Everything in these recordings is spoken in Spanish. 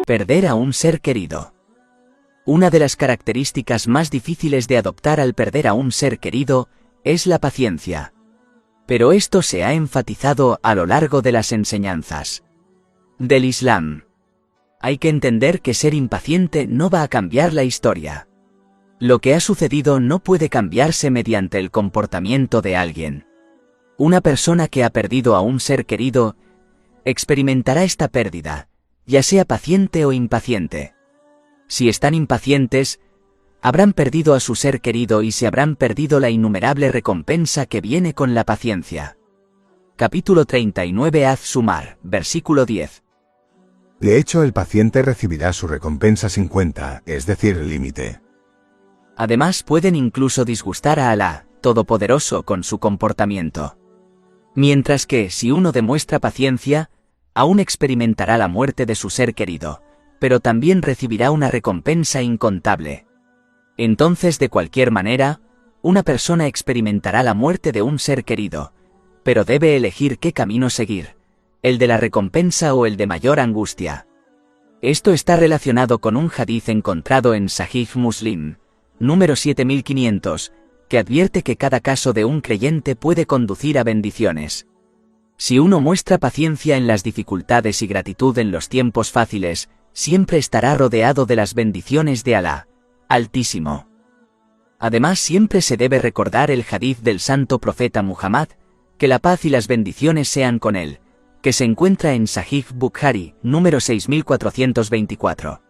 Perder a un ser querido. Una de las características más difíciles de adoptar al perder a un ser querido es la paciencia. Pero esto se ha enfatizado a lo largo de las enseñanzas del Islam. Hay que entender que ser impaciente no va a cambiar la historia. Lo que ha sucedido no puede cambiarse mediante el comportamiento de alguien. Una persona que ha perdido a un ser querido experimentará esta pérdida, ya sea paciente o impaciente. Si están impacientes, habrán perdido a su ser querido y se habrán perdido la innumerable recompensa que viene con la paciencia. Capítulo 39 Az-Zumar, versículo 10. De hecho, el paciente recibirá su recompensa sin cuenta, es decir, límite. Además, pueden incluso disgustar a Alá, Todopoderoso, con su comportamiento. Mientras que, si uno demuestra paciencia, aún experimentará la muerte de su ser querido, pero también recibirá una recompensa incontable. Entonces, de cualquier manera, una persona experimentará la muerte de un ser querido, pero debe elegir qué camino seguir, el de la recompensa o el de mayor angustia. Esto está relacionado con un hadiz encontrado en Sahih Muslim, número 7500, que advierte que cada caso de un creyente puede conducir a bendiciones. Si uno muestra paciencia en las dificultades y gratitud en los tiempos fáciles, siempre estará rodeado de las bendiciones de Alá, Altísimo. Además, siempre se debe recordar el hadiz del santo profeta Muhammad, que la paz y las bendiciones sean con él, que se encuentra en Sahih Bukhari, número 6424.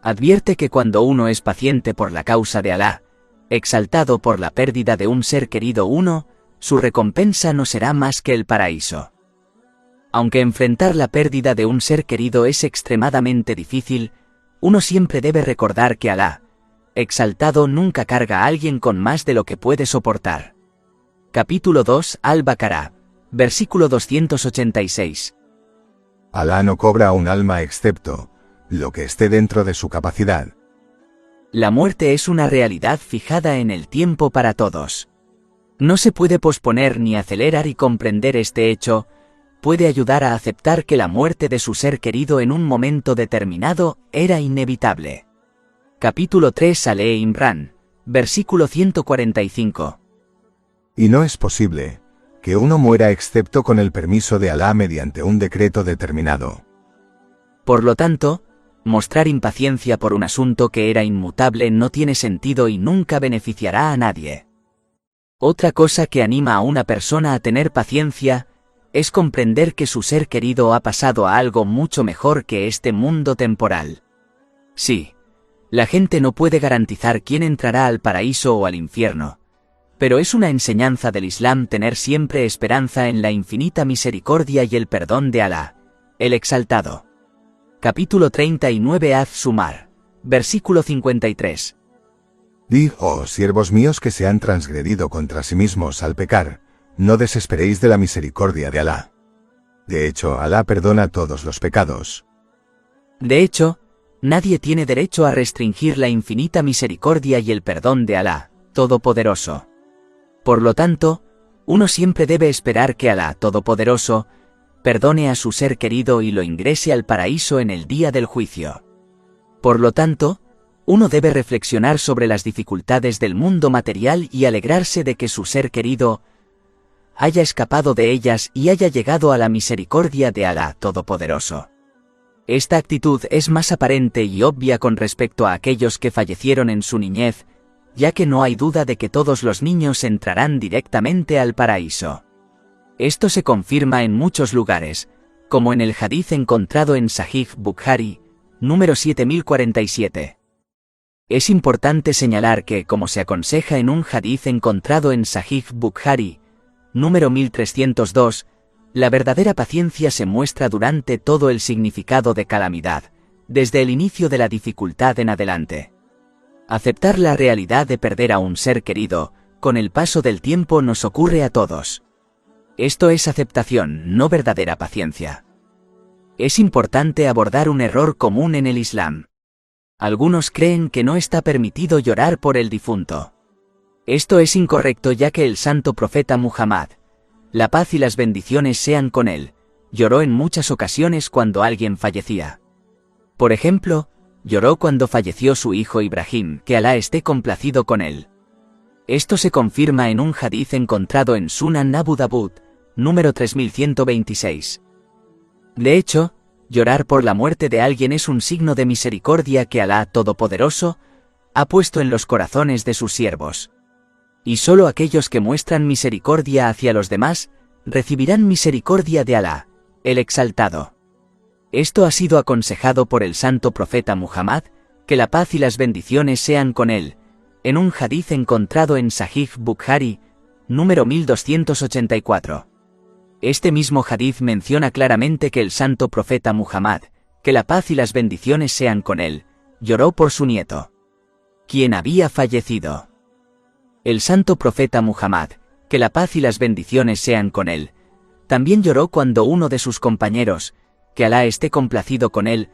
Advierte que cuando uno es paciente por la causa de Alá, exaltado por la pérdida de un ser querido su recompensa no será más que el paraíso. Aunque enfrentar la pérdida de un ser querido es extremadamente difícil, uno siempre debe recordar que Alá, exaltado, nunca carga a alguien con más de lo que puede soportar. Capítulo 2 Al-Baqarah, versículo 286. Alá no cobra a un alma excepto lo que esté dentro de su capacidad. La muerte es una realidad fijada en el tiempo para todos. No se puede posponer ni acelerar, y comprender este hecho puede ayudar a aceptar que la muerte de su ser querido en un momento determinado era inevitable. Capítulo 3 Al-Imran, versículo 145. Y no es posible que uno muera excepto con el permiso de Alá mediante un decreto determinado. Por lo tanto, mostrar impaciencia por un asunto que era inmutable no tiene sentido y nunca beneficiará a nadie. Otra cosa que anima a una persona a tener paciencia es comprender que su ser querido ha pasado a algo mucho mejor que este mundo temporal. Sí, la gente no puede garantizar quién entrará al paraíso o al infierno, pero es una enseñanza del Islam tener siempre esperanza en la infinita misericordia y el perdón de Alá, el Exaltado. Capítulo 39 Az-Zumar, versículo 53. Di, oh siervos míos que se han transgredido contra sí mismos al pecar, no desesperéis de la misericordia de Alá. De hecho, Alá perdona todos los pecados. De hecho, nadie tiene derecho a restringir la infinita misericordia y el perdón de Alá, Todopoderoso. Por lo tanto, uno siempre debe esperar que Alá, Todopoderoso, perdone a su ser querido y lo ingrese al paraíso en el día del juicio. Por lo tanto, uno debe reflexionar sobre las dificultades del mundo material y alegrarse de que su ser querido haya escapado de ellas y haya llegado a la misericordia de Alá Todopoderoso. Esta actitud es más aparente y obvia con respecto a aquellos que fallecieron en su niñez, ya que no hay duda de que todos los niños entrarán directamente al paraíso. Esto se confirma en muchos lugares, como en el hadiz encontrado en Sahih Bukhari, número 7047. Es importante señalar que, como se aconseja en un hadiz encontrado en Sahih Bukhari, número 1302, la verdadera paciencia se muestra durante todo el significado de calamidad, desde el inicio de la dificultad en adelante. Aceptar la realidad de perder a un ser querido, con el paso del tiempo nos ocurre a todos. Esto es aceptación, no verdadera paciencia. Es importante abordar un error común en el Islam. Algunos creen que no está permitido llorar por el difunto. Esto es incorrecto, ya que el santo profeta Muhammad, la paz y las bendiciones sean con él, lloró en muchas ocasiones cuando alguien fallecía. Por ejemplo, lloró cuando falleció su hijo Ibrahim, que Alá esté complacido con él. Esto se confirma en un hadiz encontrado en Sunan Abu Dawud, número 3126. De hecho, llorar por la muerte de alguien es un signo de misericordia que Alá Todopoderoso ha puesto en los corazones de sus siervos. Y solo aquellos que muestran misericordia hacia los demás recibirán misericordia de Alá, el Exaltado. Esto ha sido aconsejado por el santo profeta Muhammad, que la paz y las bendiciones sean con él, en un hadiz encontrado en Sahih Bukhari, número 1284. Este mismo hadiz menciona claramente que el santo profeta Muhammad, que la paz y las bendiciones sean con él, lloró por su nieto, quien había fallecido. El santo profeta Muhammad, que la paz y las bendiciones sean con él, también lloró cuando uno de sus compañeros, que Alá esté complacido con él,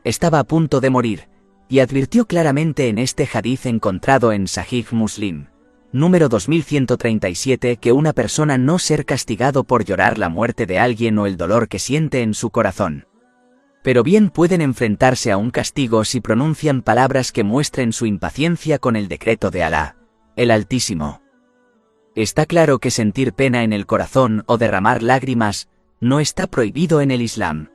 estaba a punto de morir, y advirtió claramente en este hadiz encontrado en Sahih Muslim, número 2137, que una persona no ser castigado por llorar la muerte de alguien o el dolor que siente en su corazón. Pero bien pueden enfrentarse a un castigo si pronuncian palabras que muestren su impaciencia con el decreto de Alá, el Altísimo. Está claro que sentir pena en el corazón o derramar lágrimas no está prohibido en el Islam.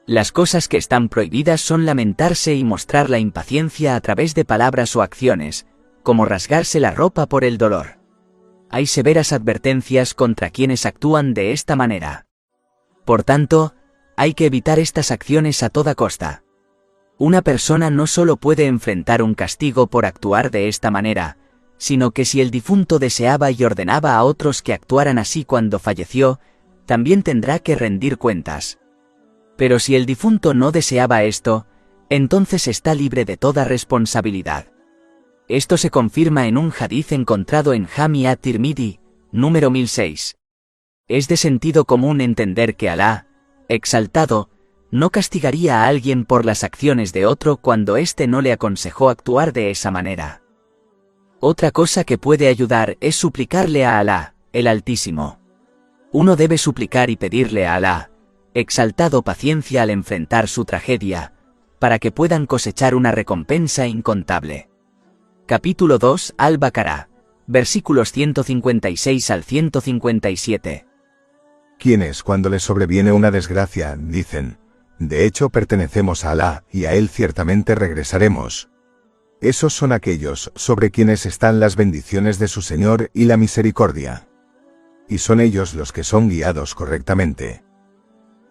Las cosas que están prohibidas son lamentarse y mostrar la impaciencia a través de palabras o acciones, como rasgarse la ropa por el dolor. Hay severas advertencias contra quienes actúan de esta manera. Por tanto, hay que evitar estas acciones a toda costa. Una persona no solo puede enfrentar un castigo por actuar de esta manera, sino que si el difunto deseaba y ordenaba a otros que actuaran así cuando falleció, también tendrá que rendir cuentas. Pero si el difunto no deseaba esto, entonces está libre de toda responsabilidad. Esto se confirma en un hadiz encontrado en Jami at-Tirmidhi, número 1006. Es de sentido común entender que Alá, exaltado, no castigaría a alguien por las acciones de otro cuando éste no le aconsejó actuar de esa manera. Otra cosa que puede ayudar es suplicarle a Alá, el Altísimo. Uno debe suplicar y pedirle a Alá, exaltado, paciencia al enfrentar su tragedia, para que puedan cosechar una recompensa incontable. Capítulo 2 Al-Baqarah, versículos 156 al 157. Quienes, cuando les sobreviene una desgracia, dicen: de hecho pertenecemos a Alá, y a él ciertamente regresaremos. Esos son aquellos sobre quienes están las bendiciones de su Señor y la misericordia. Y son ellos los que son guiados correctamente.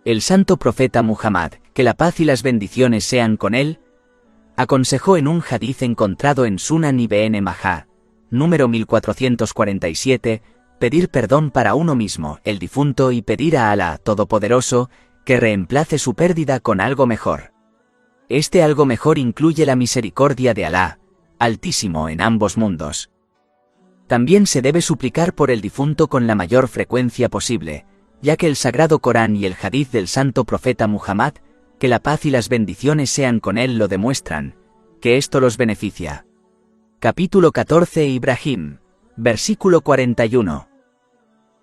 El santo profeta Muhammad, que la paz y las bendiciones sean con él, aconsejó en un hadiz encontrado en Sunan Ibn Majah, número 1447, pedir perdón para uno mismo, el difunto, y pedir a Alá Todopoderoso que reemplace su pérdida con algo mejor. Este algo mejor incluye la misericordia de Alá, Altísimo, en ambos mundos. También se debe suplicar por el difunto con la mayor frecuencia posible, ya que el Sagrado Corán y el hadiz del santo profeta Muhammad, que la paz y las bendiciones sean con él, lo demuestran, que esto los beneficia. Capítulo 14 Ibrahim, versículo 41.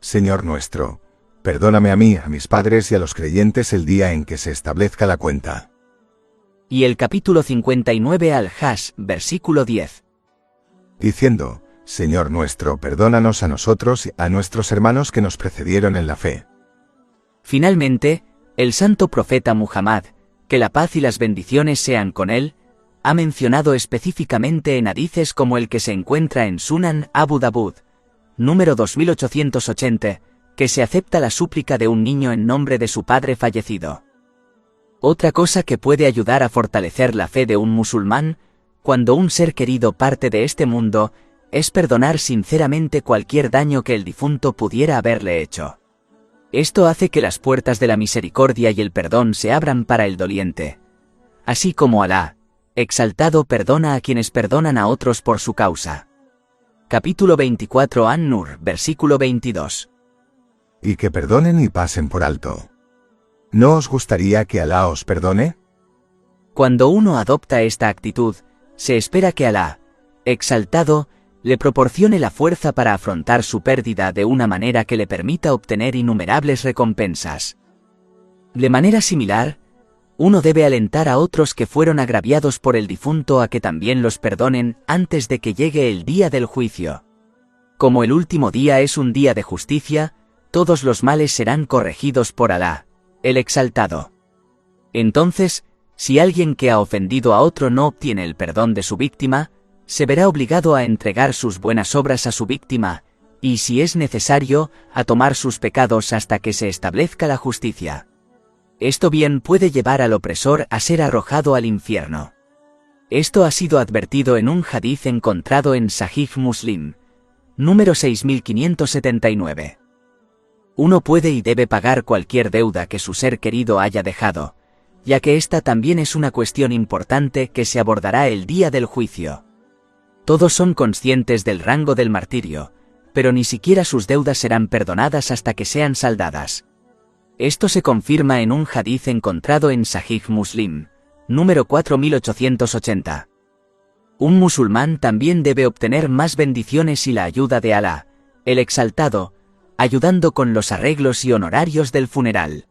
Señor nuestro, perdóname a mí, a mis padres y a los creyentes el día en que se establezca la cuenta. Y el capítulo 59 Al-Hajj, versículo 10. Diciendo: Señor nuestro, perdónanos a nosotros y a nuestros hermanos que nos precedieron en la fe. Finalmente, el santo profeta Muhammad, que la paz y las bendiciones sean con él, ha mencionado específicamente en hadices como el que se encuentra en Sunan Abu Dawud, número 2880, que se acepta la súplica de un niño en nombre de su padre fallecido. Otra cosa que puede ayudar a fortalecer la fe de un musulmán, cuando un ser querido parte de este mundo, es perdonar sinceramente cualquier daño que el difunto pudiera haberle hecho. Esto hace que las puertas de la misericordia y el perdón se abran para el doliente. Así como Alá, exaltado, perdona a quienes perdonan a otros por su causa. Capítulo 24 An-Nur, versículo 22. Y que perdonen y pasen por alto. ¿No os gustaría que Alá os perdone? Cuando uno adopta esta actitud, se espera que Alá, exaltado, le proporcione la fuerza para afrontar su pérdida de una manera que le permita obtener innumerables recompensas. De manera similar, Uno debe alentar a otros que fueron agraviados por el difunto a que también los perdonen antes de que llegue el día del juicio. Como el último día es un día de justicia, todos los males serán corregidos por Alá, el Exaltado. Entonces, si alguien que ha ofendido a otro no obtiene el perdón de su víctima, se verá obligado a entregar sus buenas obras a su víctima, y si es necesario, a tomar sus pecados hasta que se establezca la justicia. Esto bien puede llevar al opresor a ser arrojado al infierno. Esto ha sido advertido en un hadiz encontrado en Sahih Muslim, número 6579. Uno puede y debe pagar cualquier deuda que su ser querido haya dejado, ya que esta también es una cuestión importante que se abordará el día del juicio. Todos son conscientes del rango del martirio, pero ni siquiera sus deudas serán perdonadas hasta que sean saldadas. Esto se confirma en un hadiz encontrado en Sahih Muslim, número 4880. Un musulmán también debe obtener más bendiciones y la ayuda de Alá, el Exaltado, ayudando con los arreglos y honorarios del funeral.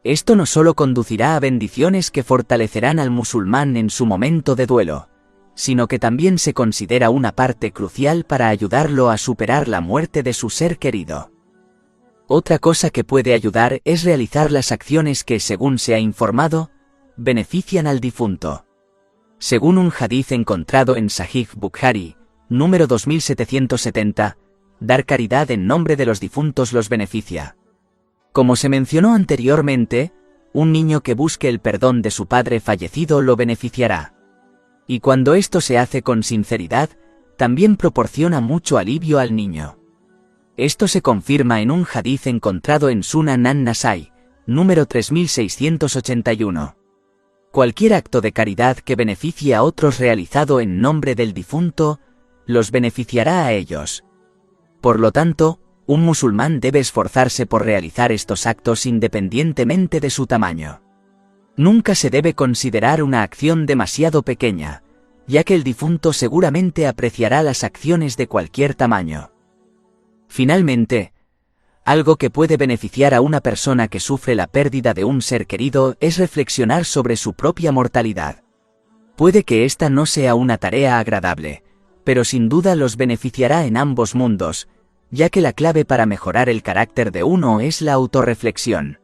Esto no solo conducirá a bendiciones que fortalecerán al musulmán en su momento de duelo, sino que también se considera una parte crucial para ayudarlo a superar la muerte de su ser querido. Otra cosa que puede ayudar es realizar las acciones que, según se ha informado, benefician al difunto. Según un hadiz encontrado en Sahih Bukhari, número 2770, dar caridad en nombre de los difuntos los beneficia. Como se mencionó anteriormente, un niño que busque el perdón de su padre fallecido lo beneficiará. Y cuando esto se hace con sinceridad, también proporciona mucho alivio al niño. Esto se confirma en un hadiz encontrado en Sunan an-Nasai, número 3681. Cualquier acto de caridad que beneficie a otros realizado en nombre del difunto, los beneficiará a ellos. Por lo tanto, un musulmán debe esforzarse por realizar estos actos independientemente de su tamaño. Nunca se debe considerar una acción demasiado pequeña, ya que el difunto seguramente apreciará las acciones de cualquier tamaño. Finalmente, algo que puede beneficiar a una persona que sufre la pérdida de un ser querido es reflexionar sobre su propia mortalidad. Puede que esta no sea una tarea agradable, pero sin duda los beneficiará en ambos mundos, ya que la clave para mejorar el carácter de uno es la autorreflexión.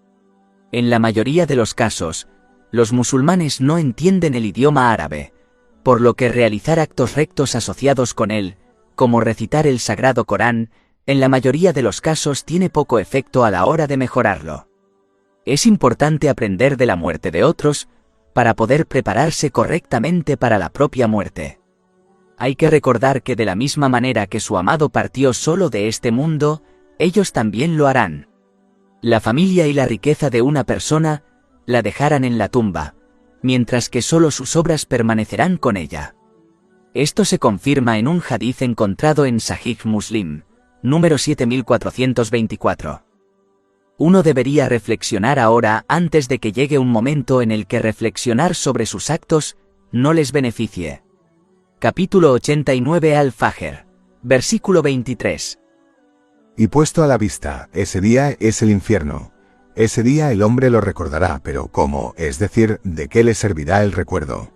En la mayoría de los casos, los musulmanes no entienden el idioma árabe, por lo que realizar actos rectos asociados con él, como recitar el Sagrado Corán, en la mayoría de los casos tiene poco efecto a la hora de mejorarlo. Es importante aprender de la muerte de otros, para poder prepararse correctamente para la propia muerte. Hay que recordar que de la misma manera que su amado partió solo de este mundo, ellos también lo harán. La familia y la riqueza de una persona la dejarán en la tumba, mientras que solo sus obras permanecerán con ella. Esto se confirma en un hadiz encontrado en Sahih Muslim, número 7424. Uno debería reflexionar ahora antes de que llegue un momento en el que reflexionar sobre sus actos no les beneficie. Capítulo 89 Al-Fajr, versículo 23. Y puesto a la vista, ese día es el infierno. Ese día el hombre lo recordará, pero ¿cómo? Es decir, ¿de qué le servirá el recuerdo?